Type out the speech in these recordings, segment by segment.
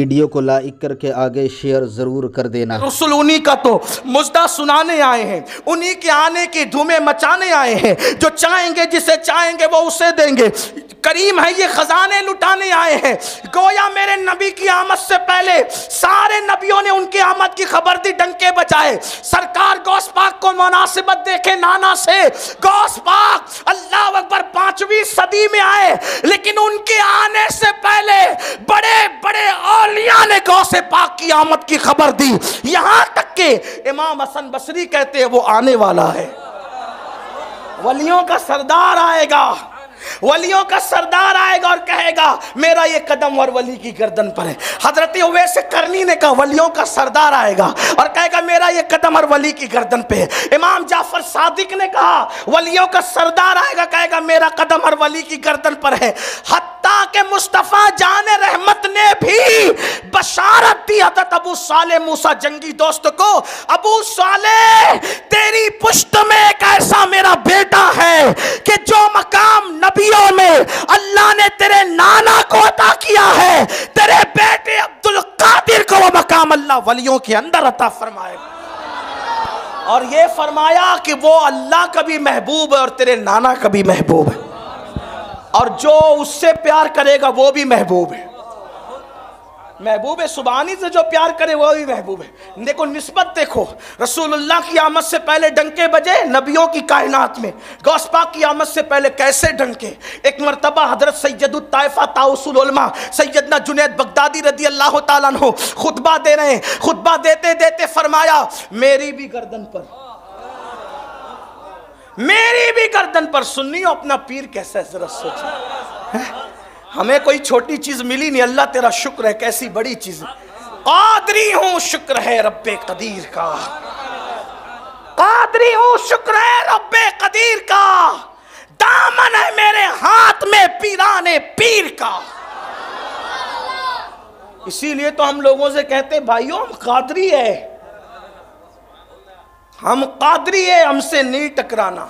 Video کو like کر کے آگے شیئر ضرور کر دینا۔ رسول انہی کا تو مجدہ سنانے آئے ہیں، انہی کے آنے کی دھومیں مچانے آئے ہیں، جو چاہیں گے جسے چاہیں گے وہ اسے دیں گے۔ کریم ہے یہ خزانے لٹانے آئے ہیں۔ گویا میرے نبی کی آمد سے پہلے سارے نبیوں نے ان کی آمد کی خبر دی، ڈنکے بجائے۔ سرکار غوث پاک کو مناسبت دیکھے نانا سے، غوث پاک اللہ اکبر 5ویں صدی میں آئے، لیکن ان کے آنے سے پہلے بڑے بڑے اولیاء نے غوث پاک کی آمد کی خبر دی، یہاں تک کہ امام حسن بصری کہتے ہیں وہ آنے والا ہے، ولیوں کا سردار آئے گا، ولیوں کا سردار آئے گا اور کہے گا میرا یہ قدم اور ولی کی گردن پر ہے۔ حضرت اویس کرنی نے کہا ولیوں کا سردار آئے گا اور کہے گا میرا یہ قدم اور ولی کی گردن پہ ہے۔ امام جعفر صادق نے کہا ولیوں کا سردار آئے گا، کہے گا میرا قدم اور ولی کی گردن پر ہے۔ حتیٰ کہ مصطفیٰ جان رحمت نے بھی بشارت دی حضرت ابو صالح موسیٰ جنگی دوست کو، ابو صالح تیری پشت میں ایک ایسا میرا بیٹا ہے کہ جو مقام نبیوں میں اللہ نے تیرے نانا کو عطا کیا ہے، تیرے بیٹے عبدالقادر کو وہ مقام اللہ ولیوں کے اندر عطا فرمائے گا۔ اور یہ فرمایا کہ وہ اللہ کا بھی محبوب ہے اور تیرے نانا کا بھی محبوب ہے، اور جو اس سے پیار کرے گا وہ بھی محبوب ہے۔ محبوب سبحانی سے جو پیار کرے وہ بھی محبوب ہے۔ دیکھو نسبت دیکھو، رسول اللہ کی آمد سے پہلے ڈنکے بجے نبیوں کی کائنات میں، غوث پاک کی آمد سے پہلے کیسے ڈنکے۔ ایک مرتبہ حضرت سید الطائفہ طاؤس العلماء سیدنا جنید بغدادی رضی اللہ تعالیٰ عنہ خطبہ دے رہے ہیں، خطبہ دیتے دیتے فرمایا میری بھی گردن پر، میری بھی گردن پر۔ سنیو اپنا پیر کیسا ہے ذرا سوچیں، ہمیں کوئی چھوٹی چیز ملی نہیں، اللہ تیرا شکر ہے، کیسی بڑی چیز ہے۔ قادری ہوں شکر ہے رب قدیر کا، قادری ہوں شکر ہے رب قدیر کا، دامن ہے میرے ہاتھ میں پیران پیر کا۔ اسی لیے تو ہم لوگوں سے کہتے بھائیوں ہم قادری ہے، ہم قادری ہے، ہم سے نہیں ٹکرانا۔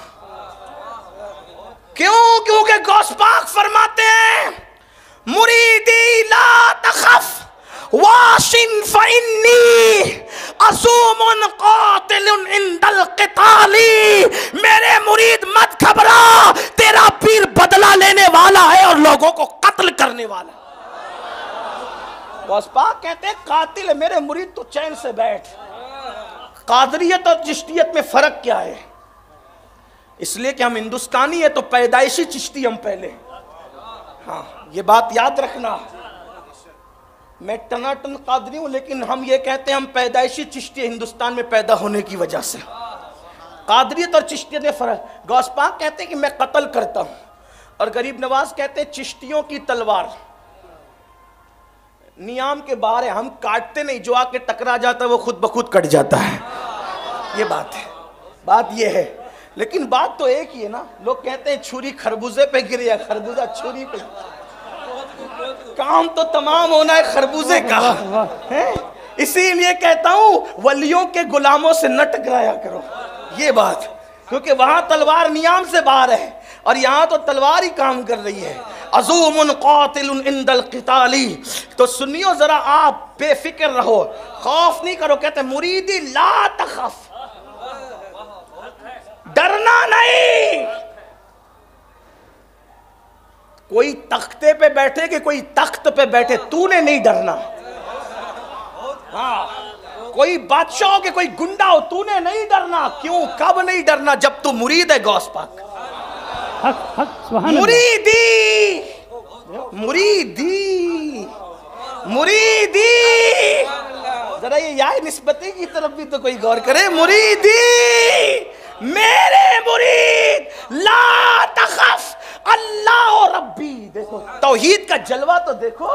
کیوں؟ کیونکہ غوث پاک فرماتے ہیں مریدی لا تخف واشن فإنی عصوم قاتل عند القتال۔ میرے مرید مت گھبرا، تیرا پیر بدلہ لینے والا ہے اور لوگوں کو قتل کرنے والا ہے۔ غوث پاک کہتے ہیں قاتل ہے میرے مرید، تو چین سے بیٹھ۔ قادریت اور چشتیت میں فرق کیا ہے؟ اس لیے کہ ہم ہندوستانی ہیں تو پیدائشی چشتی ہم پہلے، ہاں یہ بات یاد رکھنا۔ میں ٹناٹن قادری ہوں لیکن ہم یہ کہتے ہیں ہم پیدائشی چشتی ہندوستان میں پیدا ہونے کی وجہ سے۔ قادریت اور چشتیت میں فرق۔ غوث پاک کہتے ہیں کہ میں قتل کرتا ہوں، اور غریب نواز کہتے ہیں چشتیوں کی تلوار نیام کے باہر ہے، ہم کاٹتے نہیں، جو آ کے ٹکرا جاتا ہے وہ خود بخود کٹ جاتا ہے۔ یہ بات ہے، بات یہ ہے، لیکن بات تو ایک ہی ہے نا۔ لوگ کہتے ہیں چھری خربوزے پہ گری ہے، خربوزہ چھری پہ، کام تو تمام ہونا ہے خربوزے کا۔ اسی لیے کہتا ہوں ولیوں کے غلاموں سے نہ ٹکرایا کرو، یہ بات، کیونکہ وہاں تلوار نیام سے باہر ہے اور یہاں تو تلوار ہی کام کر رہی ہے۔ عظوم قاتل عند القتال۔ تو سنیو ذرا، آپ بے فکر رہو، خوف نہیں کرو۔ کہتے ہیں مریدی لا تخف، ڈرنا نہیں۔ کوئی تختے پہ بیٹھے کہ کوئی تخت پہ بیٹھے، تو نے نہیں ڈرنا۔ ہاں کوئی بادشاہ ہو کہ کوئی گنڈا ہو، تو نے نہیں ڈرنا۔ کیوں؟ کب نہیں ڈرنا؟ جب تو مرید ہے غوث پاک۔ مریدی مریدی مریدی، ذرا یہ یا نسبتی کی طرف بھی تو کوئی غور کرے۔ مریدی میرے مرید لا تخف اللہ ربی۔ دیکھو توحید کا جلوہ تو دیکھو،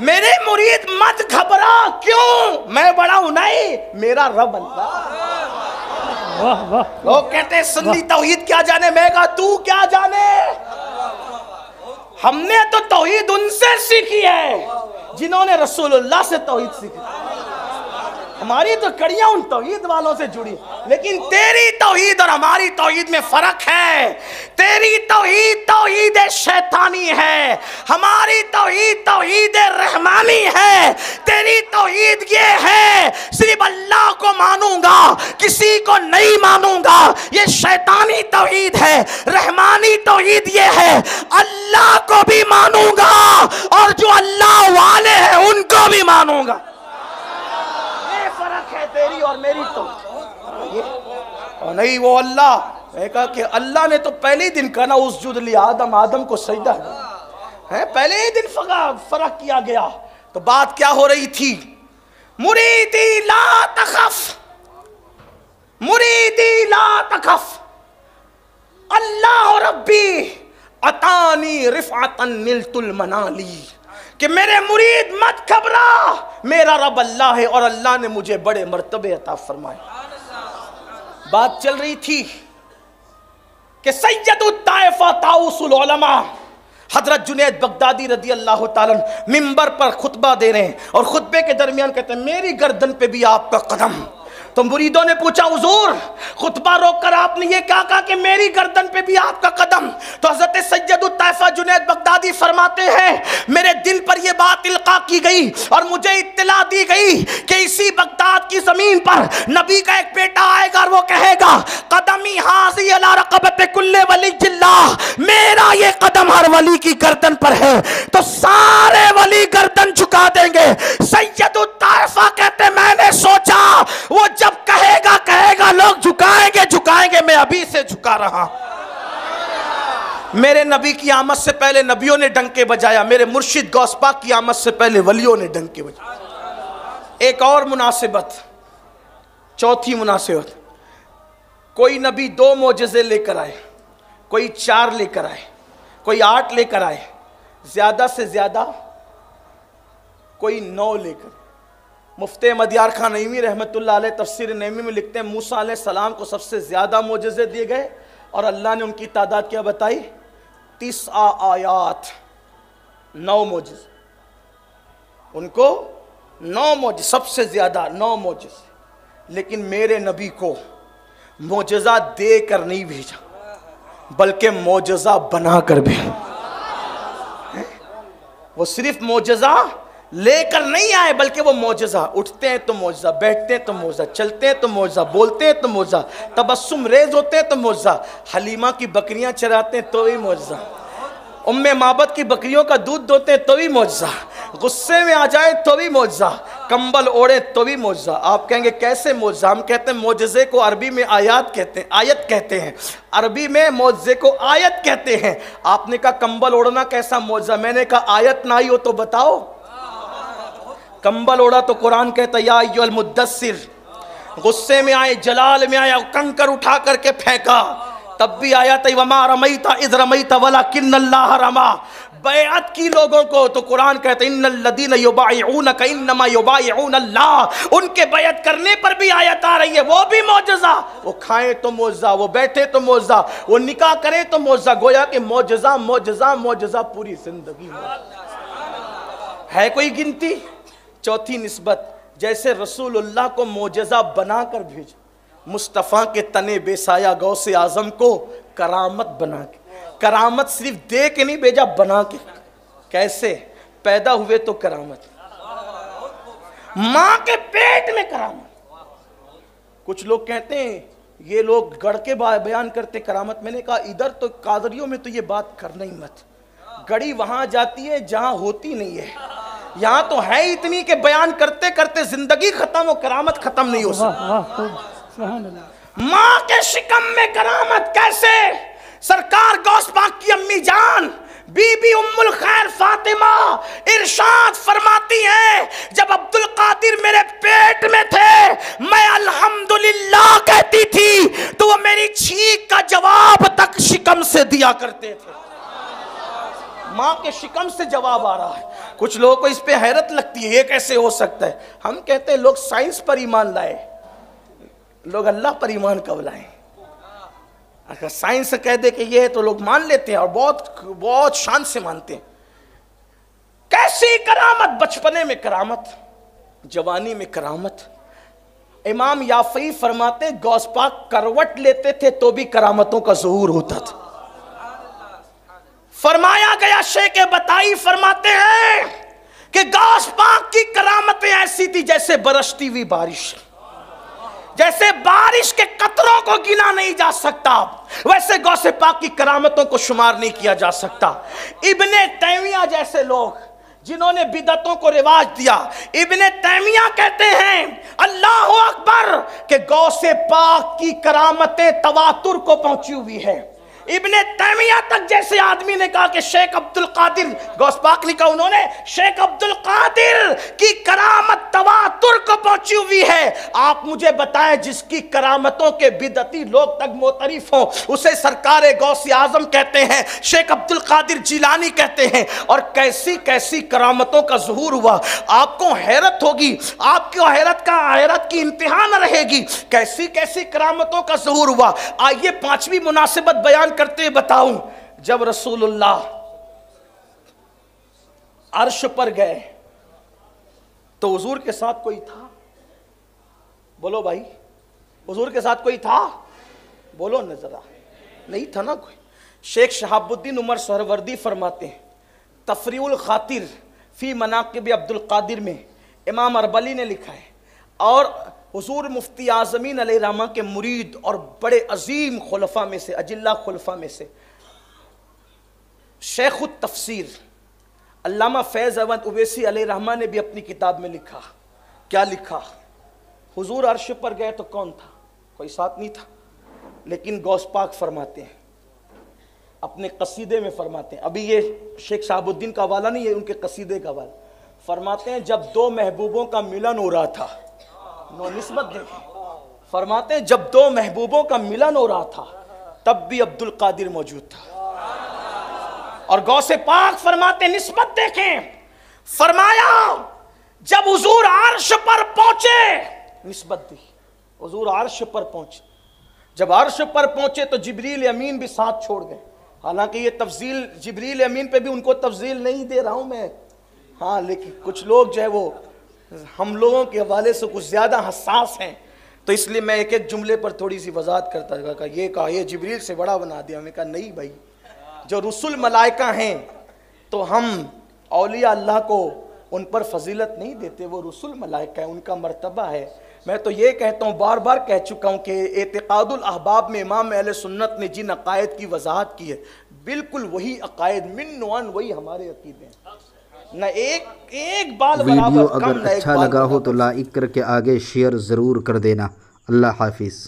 میرے مرید مت گھبرا۔ کیوں؟ میں بڑا ہوں نہیں، میرا رب اللہ۔ لوگ کہتے ہیں سنی توحید کیا جانے، میں کہا تو کیا جانے۔ ہم نے تو توحید ان سے سیکھی ہے جنہوں نے رسول اللہ سے توحید سیکھی۔ ہماری تو کڑیاں ان توحید والوں سے جڑی، لیکن تیری توحید اور ہماری توحید میں فرق ہے۔ تیری توحید توحید شیطانی ہے، ہماری توحید توحید رحمانی ہے۔ میری توحید یہ ہے صرف اللہ کو مانوں گا, کسی کو نہیں مانوں گا. یہ شیطانی توحید ہے. رحمانی توحید یہ ہے اللہ کو بھی مانوں گا اور جو اللہ والے ہیں ان کو بھی مانوں گا. یہ فرق ہے تیری اور میری. تو اور نہیں وہ اللہ, میں کہا کہ اللہ نے تو پہلے ہی دن کہا نا اسجد لی آدم, آدم کو سجدہ ہے, پہلے ہی دن فرق کیا گیا. تو بات کیا ہو رہی تھی؟ مریدی لا تخف, مریدی لا تخف, اللہ ربی عطانی رفعتا نلت المنالی, کہ میرے مرید مت گھبرا, میرا رب اللہ ہے اور اللہ نے مجھے بڑے مرتبے عطا فرمائے. بات چل رہی تھی کہ سید الطائفہ طاؤس العلماء حضرت جنید بغدادی رضی اللہ تعالیٰ ممبر پر خطبہ دے رہے ہیں اور خطبے کے درمیان کہتے ہیں میری گردن پہ بھی آپ کا قدم. تو مریدوں نے پوچھا حضور خطبہ روک کر آپ نے یہ کیا کہا کہ میری گردن پہ بھی آپ کا قدم؟ تو حضرت سید الطائفہ جنید بغدادی فرماتے ہیں میرے دل پر یہ بات القاء کی گئی اور مجھے اطلاع دی گئی کہ اسی بغداد کی زمین پر نبی کا ایک بیٹا آئے گا اور وہ کہے گا قدمی حاضی علی رقبت کل ولی اللہ, میرا یہ قدم ہر ولی کی گردن پر ہے. تو سارے ولی گردن جھکا دیں گے. سید الطائفہ کہتے میں نے سوچا وہ جب کہے گا لوگ جھکائیں گے, میں ابھی سے جھکا رہا. میرے نبی کی آمد سے پہلے نبیوں نے ڈنکے بجایا, میرے مرشد غوث پاک کی آمد سے پہلے ولیوں نے ڈنکے بجایا. ایک اور مناسبت, چوتھی مناسبت, کوئی نبی 2 معجزے لے کر آئے, کوئی 4 لے کر آئے, کوئی 8 لے کر آئے, زیادہ سے زیادہ کوئی 9 لے کر. مفتی احمد یار خان نعیمی رحمۃ اللہ علیہ تفسیر نعیمی میں لکھتے ہیں موسیٰ علیہ السلام کو سب سے زیادہ معجزے دیے گئے اور اللہ نے ان کی تعداد کیا بتائی؟ 9 آیات, 9 معجزے. ان کو 9 معجزے, سب سے زیادہ 9 معجزے. لیکن میرے نبی کو معجزہ دے کر نہیں بھیجا بلکہ معجزہ بنا کر بھیجا. وہ صرف معجزہ لے کر نہیں آئے بلکہ وہ معجزہ, اٹھتے ہیں تو معجزہ, بیٹھتے ہیں تو معجزہ, چلتے ہیں تو معجزہ, بولتے ہیں تو معجزہ, تبسم ریز ہوتے ہیں تو معجزہ, حلیمہ کی بکریاں چراتے ہیں تو بھی معجزہ, ام معبد کی بکریوں کا دودھ دوتے ہیں تو بھی معجزہ, غصے میں آ جائے تو بھی معجزہ, کمبل اوڑے تو بھی معجزہ. آپ کہیں گے کیسے معجزہ؟ ہم کہتے ہیں معجزے کو عربی میں آیات کہتے ہیں, آیت کہتے ہیں. عربی میں معجزے کو آیت کہتے ہیں. آپ نے کہا کمبل اوڑنا کیسا معجزہ؟ میں نے کہا آیت نہ آئی ہو تو بتاؤ. کمبل اوڑا تو قرآن کہتا یا ایھا المدثر, غصے میں آئے, جلال میں آیا, کنکر اٹھا کر کے پھینکا, تب بھی آیا تھا وما رمیت اذ رمیت ولکن اللہ رما. بیعت کی لوگوں کو تو قرآن کہتا ہے ان الذین یبایعونک انما یبایعون اللہ, ان کے بیعت کرنے پر بھی آیت آ رہی ہے, وہ بھی معجزہ. وہ کھائیں تو معجزہ, وہ بیٹھے تو معجزہ, وہ نکاح کریں تو معجزہ. گویا کہ معجزہ معجزہ معجزہ پوری زندگی میں. ہے کوئی گنتی؟ چوتھی نسبت, جیسے رسول اللہ کو معجزہ بنا کر بھیجا, مصطفیٰ کے تنے بے سایہ غوث اعظم کو کرامت بنا کے, کرامت صرف دے کے نہیں بھیجا, بنا کے. کیسے؟ پیدا ہوئے تو کرامت, ماں کے پیٹ میں کرامت. کچھ لوگ کہتے ہیں یہ لوگ گڑھ کے بیان کرتے کرامت. میں نے کہا ادھر تو قادریوں میں تو یہ بات کرنا ہی مت, گڑی وہاں جاتی ہے جہاں ہوتی نہیں ہے. یہاں تو ہے اتنی کہ بیان کرتے کرتے زندگی ختم ہو, کرامت ختم نہیں ہو سکتی. ماں کے شکم میں کرامت کیسے؟ سرکار غوث پاک کی امی جان بی بی ام الخیر فاطمہ ارشاد فرماتی ہیں جب عبد القادر میرے پیٹ میں تھے میں الحمدللہ کہتی تھی تو وہ میری چھینک کا جواب تک شکم سے دیا کرتے تھے. ماں کے شکم سے جواب آ رہا ہے. کچھ لوگوں کو اس پہ حیرت لگتی ہے یہ کیسے ہو سکتا ہے. ہم کہتے ہیں لوگ سائنس پر ایمان لائے, لوگ اللہ پر ایمان کب لائیں؟ اگر سائنس کہہ دے کہ یہ ہے تو لوگ مان لیتے ہیں اور بہت شان سے مانتے ہیں. کیسی کرامت؟ بچپنے میں کرامت, جوانی میں کرامت. امام یافعی فرماتے غوث پاک کروٹ لیتے تھے تو بھی کرامتوں کا ظہور ہوتا تھا. فرمایا گیا شیخ بتائی فرماتے ہیں کہ غوث پاک کی کرامتیں تھی جیسے برستی ہوئی بارش، جیسے بارش کے قطروں کو گنا نہیں جا سکتا، ویسے غوث پاک کی کرامتوں کو شمار نہیں کیا جا سکتا۔ ابن تیمیہ جیسے لوگ جنہوں نے بدعتوں کو رواج دیا، ابن تیمیہ کہتے ہیں اللہ اکبر کہ غوث پاک کی کرامتیں تواتر کو پہنچی ہوئی ہے۔ ابن تیمیہ تک جیسے آدمی نے کہا کہ شیخ عبد القادر، غوث پاک نہیں کہا انہوں نے، شیخ عبد القادر کی کرامت تواتر کو پہنچی ہوئی ہے۔ آپ مجھے بتائیں جس کی کرامتوں کے بدعتی لوگ تک معترف ہوں اسے سرکار غوث اعظم کہتے ہیں، شیخ عبد القادر جیلانی کہتے ہیں، اور کیسی کیسی کرامتوں کا ظہور ہوا۔ آپ کو حیرت ہوگی، آپ کو حیرت کی انتہا نہ رہے گی، کیسی کیسی کرامتوں کا ظہور ہوا۔ آئیے پانچویں مناسبت بیان کرتے بتاؤں، جب رسول اللہ عرش پر گئے تو حضور کے ساتھ کوئی تھا؟ بولو بھائی، حضور کے ساتھ کوئی تھا؟ بولو نہ ذرا، نہیں تھا نا کوئی۔ شیخ شہاب الدین عمر سہروردی فرماتے ہیں تفریع الخاطر فی مناقب عبد القادر میں امام اربلی نے لکھا ہے، اور حضور مفتی اعظمین علیہ الرحمہ کے مرید اور بڑے عظیم خلفاء میں سے، اجلہ خلفاء میں سے شیخ التفسیر علامہ فیض احمد اویسی علیہ الرحمہ نے بھی اپنی کتاب میں لکھا، کیا لکھا؟ حضور عرش پر گئے تو کون تھا؟ کوئی ساتھ نہیں تھا، لیکن غوث پاک فرماتے ہیں اپنے قصیدے میں، فرماتے ہیں، ابھی یہ شیخ شہاب الدین کا حوالہ نہیں ہے، ان کے قصیدے کا حوالہ، فرماتے ہیں جب دو محبوبوں کا ملن ہو رہا تھا، نسبت دیکھیں، فرماتے ہیں جب دو محبوبوں کا ملن ہو رہا تھا تب بھی عبد القادر موجود تھا، اور غوث پاک فرماتے ہیں نسبت دیکھیں، فرمایا جب حضور عرش پر پہنچے، نسبت دی، حضور عرش پر پہنچے، جب عرش پر پہنچے تو جبریل امین بھی ساتھ چھوڑ گئے، حالانکہ یہ تفضیل جبریل امین پہ بھی ان کو تفضیل نہیں دے رہا ہوں میں، ہاں لیکن کچھ لوگ جو ہے وہ ہم لوگوں کے حوالے سے کچھ زیادہ حساس ہیں، تو اس لیے میں ایک ایک جملے پر تھوڑی سی وضاحت کرتا ہے کہ یہ کہا یہ جبریل سے بڑا بنا دیا، میں کہا نہیں بھائی، جو رسول ملائکہ ہیں تو ہم اولیاء اللہ کو ان پر فضیلت نہیں دیتے، وہ رسول ملائکہ ہیں، ان کا مرتبہ ہے۔ میں تو یہ کہتا ہوں، بار بار کہہ چکا ہوں کہ اعتقاد الاحباب میں امام اہل سنت نے جن عقائد کی وضاحت کی ہے بالکل وہی عقائد من نوعاً وہی ہمارے عقیدے ہیں، نہ ایک بال ویڈیو برابر کم، اگر نہ ایک اچھا بال لگا ہو برابر تو لائک کر کے آگے شیئر ضرور کر دینا۔ اللہ حافظ۔